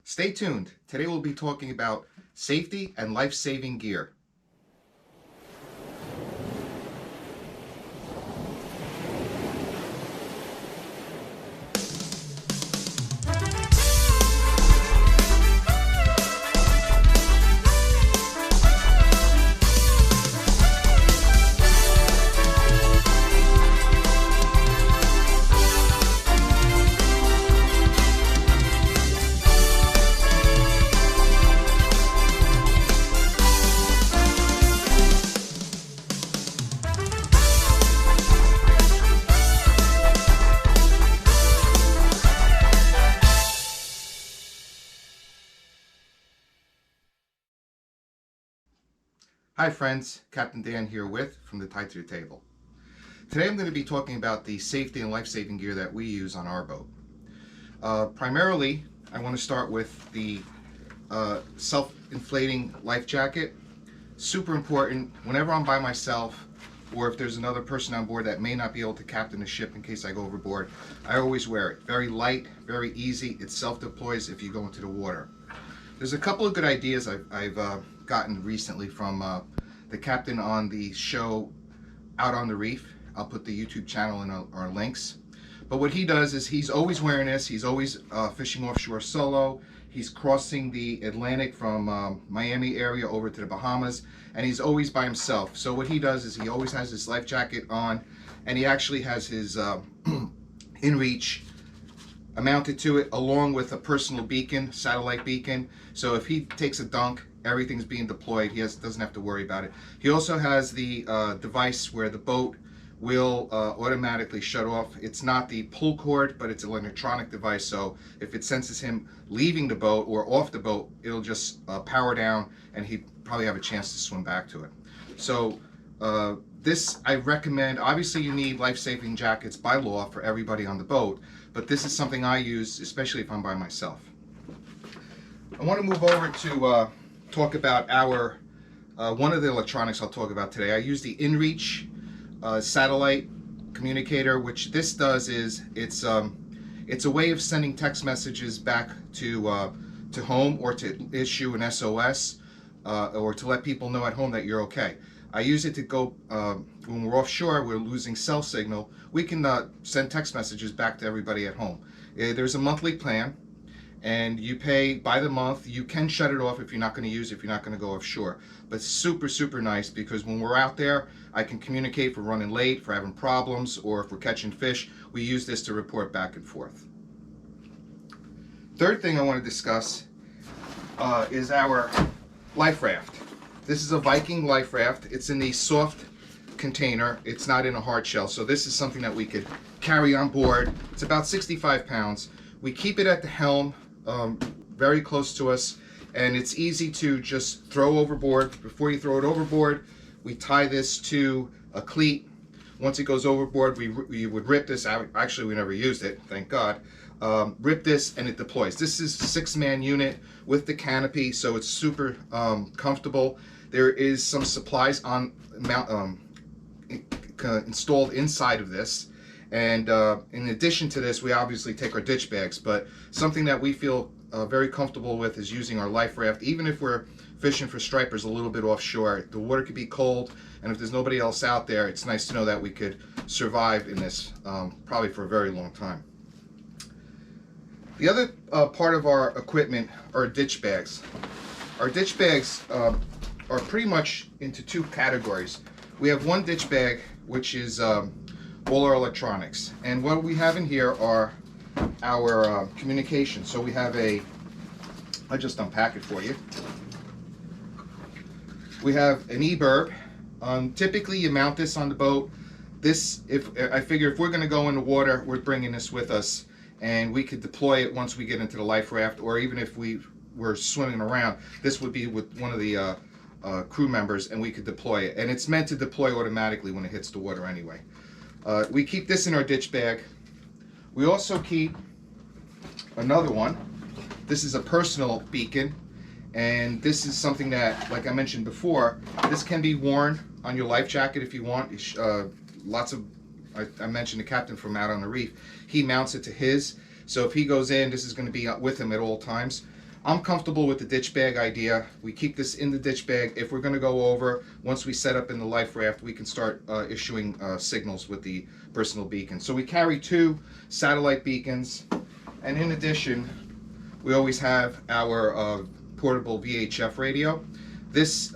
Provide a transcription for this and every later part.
Stay tuned. Today we'll be talking about safety and life-saving gear. Hi friends, Captain Dan here from the Tie to the Table. Today I'm going to be talking about the safety and life-saving gear that we use on our boat. Primarily, I want to start with the self-inflating life jacket. Super important whenever I'm by myself, or if there's another person on board that may not be able to captain the ship in case I go overboard. I always wear it. Very light, very easy. It self-deploys if you go into the water. There's a couple of good ideas I've gotten recently from the captain on the show Out on the Reef. I'll put the YouTube channel in our links. But what he does is he's always wearing this. He's always fishing offshore solo. He's crossing the Atlantic from Miami area over to the Bahamas, and he's always by himself. So what he does is he always has his life jacket on, and he actually has his InReach mounted to it, along with a personal beacon, satellite beacon. So if he takes a dunk, everything's being deployed. He doesn't have to worry about it. He also has the device where the boat will automatically shut off. It's not the pull cord, but it's an electronic device. So if it senses him leaving the boat or off the boat, it'll just power down, and he'd probably have a chance to swim back to it. So this I recommend. Obviously you need life-saving jackets by law for everybody on the boat, but this is something I use, especially if I'm by myself. I want to move over to talk about our one of the electronics I'll talk about today. I use the InReach satellite communicator. Which this does is it's a way of sending text messages back to home, or to issue an SOS, or to let people know at home that you're okay. I use it to go when we're offshore, we're losing cell signal. We can send text messages back to everybody at home. There's a monthly plan, and you pay by the month. You can shut it off if you're not going to use it, if you're not going to go offshore. But super nice, because when we're out there, I can communicate if we're running late, if we're having problems, or if we're catching fish. We use this to report back and forth. Third thing I want to discuss is our life raft. This is a Viking Life Raft. It's in the soft container. It's not in a hard shell. So this is something that we could carry on board. It's about 65 pounds. We keep it at the helm, very close to us, and it's easy to just throw overboard. Before you throw it overboard, we tie this to a cleat. Once it goes overboard, we would rip this out. Actually, we never used it, thank God. Rip this and it deploys. This is a 6-man unit with the canopy, so it's super comfortable. There is some supplies on installed inside of this, and in addition to this, we obviously take our ditch bags. But something that we feel very comfortable with is using our life raft, even if we're fishing for stripers a little bit offshore. The water could be cold, and if there's nobody else out there, it's nice to know that we could survive in this probably for a very long time. The other part of our equipment are ditch bags. Our ditch bags are pretty much into two categories. We have one ditch bag, which is all our electronics, and what we have in here are our communications. So we have I just unpack it for you. We have an EPIRB. Typically you mount this on the boat. I figure if we're going to go in the water, we're bringing this with us, and we could deploy it once we get into the life raft, or even if we were swimming around, this would be with one of the crew members, and we could deploy it. And it's meant to deploy automatically when it hits the water anyway. We keep this in our ditch bag. We also keep another one. This is a personal beacon, and this is something that, like I mentioned before, this can be worn on your life jacket if you want. I mentioned the captain from Out on the Reef. He mounts it to his, so if he goes in, this is going to be with him at all times. I'm comfortable with the ditch bag idea. We keep this in the ditch bag. If we're going to go over, once we set up in the life raft, we can start issuing signals with the personal beacon. So we carry 2 satellite beacons, and in addition, we always have our portable VHF radio. This,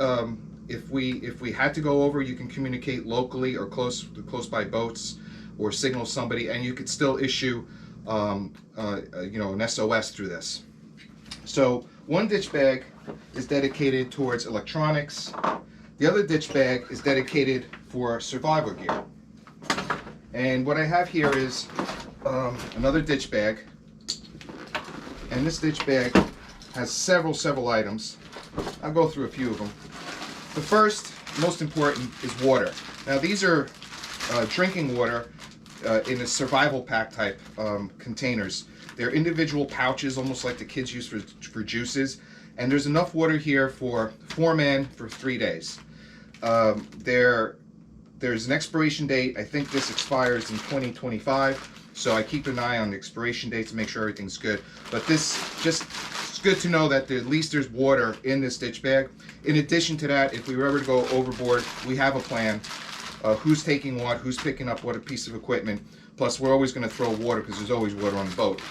if we had to go over, you can communicate locally or close by boats, or signal somebody, and you could still issue an SOS through this. So one ditch bag is dedicated towards electronics. The other ditch bag is dedicated for survival gear. And what I have here is another ditch bag. And this ditch bag has several items. I'll go through a few of them. The first, most important, is water. Now these are drinking water in a survival pack type containers. They're individual pouches, almost like the kids use for juices. And there's enough water here for 4 men for 3 days. There's an expiration date. I think this expires in 2025. So I keep an eye on the expiration date to make sure everything's good. But this it's good to know that at least there's water in this ditch bag. In addition to that, if we were ever to go overboard, we have a plan. Who's taking what, who's picking up what a piece of equipment. Plus, we're always going to throw water because there's always water on the boat.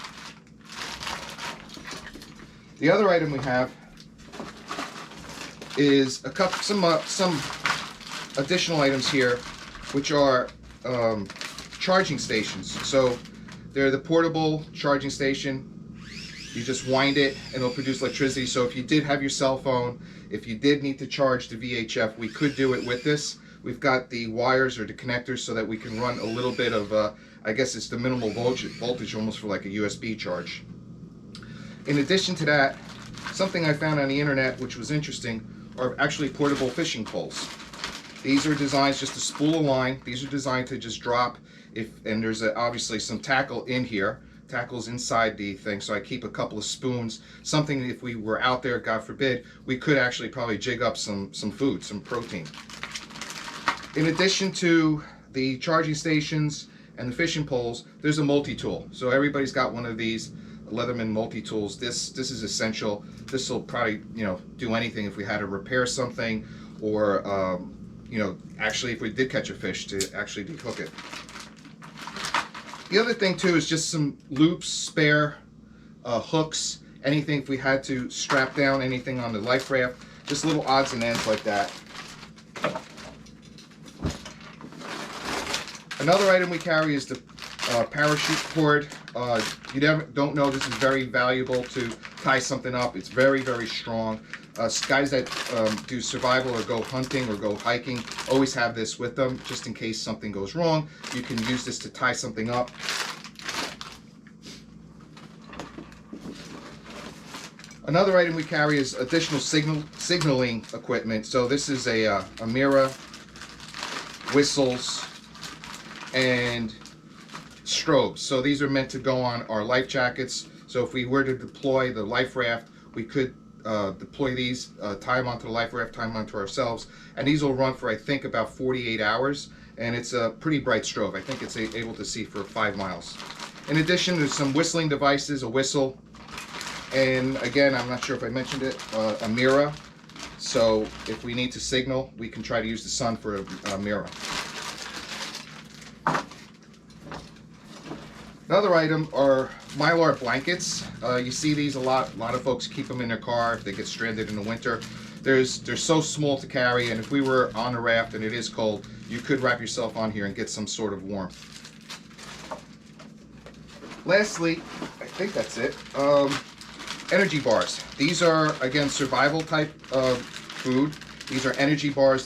The other item we have is some additional items here, which are charging stations. So they're the portable charging station. You just wind it and it'll produce electricity. So if you did have your cell phone, if you did need to charge the VHF, we could do it with this. We've got the wires or the connectors so that we can run a little bit of, I guess it's the minimal voltage almost for like a USB charge. In addition to that, something I found on the internet which was interesting are actually portable fishing poles. These are designed just to spool a line. These are designed to just drop and there's obviously some tackle in here. Tackle's inside the thing, so I keep a couple of spoons. Something if we were out there, God forbid, we could actually probably jig up some food, some protein. In addition to the charging stations and the fishing poles, there's a multi-tool. So everybody's got one of these Leatherman multi-tools. This is essential. This will probably do anything if we had to repair something, or actually if we did catch a fish, to actually dehook it. The other thing too is just some loops, spare hooks, anything if we had to strap down anything on the life raft, just little odds and ends like that. Another item we carry is the parachute cord. You don't know, this is very valuable to tie something up. It's very strong. Guys that do survival or go hunting or go hiking always have this with them, just in case something goes wrong. You can use this to tie something up. Another item we carry is additional signaling equipment. So this is a mirror, whistles, and strobes. So these are meant to go on our life jackets. So if we were to deploy the life raft, we could deploy these, tie them onto the life raft, tie them onto ourselves, and these will run for I think about 48 hours, and it's a pretty bright strobe. I think it's able to see for 5 miles. In addition, there's some whistling devices, a whistle, and again, I'm not sure if I mentioned it, a mirror. So if we need to signal, we can try to use the sun for a mirror. Another item are Mylar Blankets. You see these a lot. A lot of folks keep them in their car if they get stranded in the winter. They're so small to carry, and if we were on a raft and it is cold, you could wrap yourself on here and get some sort of warmth. Lastly, I think that's it. Energy bars. These are, again, survival type of food. These are energy bars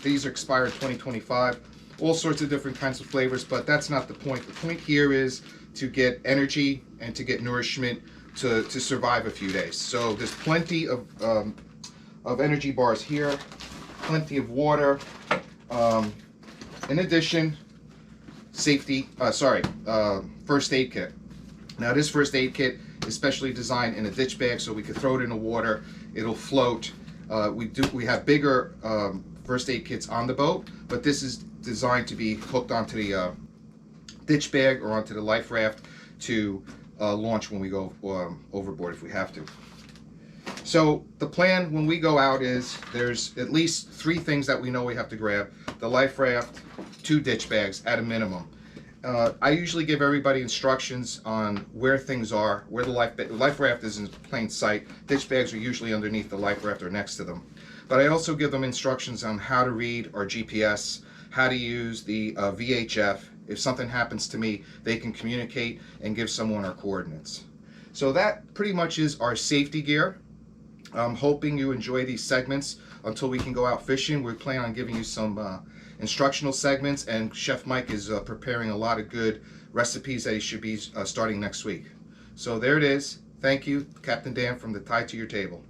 these are expired 2025. All sorts of different kinds of flavors, but that's not the point. The point here is to get energy and to get nourishment to survive a few days. So there's plenty of energy bars here, plenty of water. In addition, first aid kit. Now this first aid kit is specially designed in a ditch bag, so we could throw it in the water. It'll float. We have bigger first aid kits on the boat, but this is designed to be hooked onto the ditch bag or onto the life raft to launch when we go overboard if we have to. So the plan when we go out is there's at least 3 things that we know we have to grab. The life raft, 2 ditch bags at a minimum. I usually give everybody instructions on where things are, where the life raft is in plain sight. Ditch bags are usually underneath the life raft or next to them. But I also give them instructions on how to read our GPS, how to use the VHF. If something happens to me, they can communicate and give someone our coordinates. So that pretty much is our safety gear. I'm hoping you enjoy these segments until we can go out fishing. We plan on giving you some instructional segments, and Chef Mike is preparing a lot of good recipes that he should be starting next week. So there it is. Thank you, Captain Dan from the Tie to Your Table.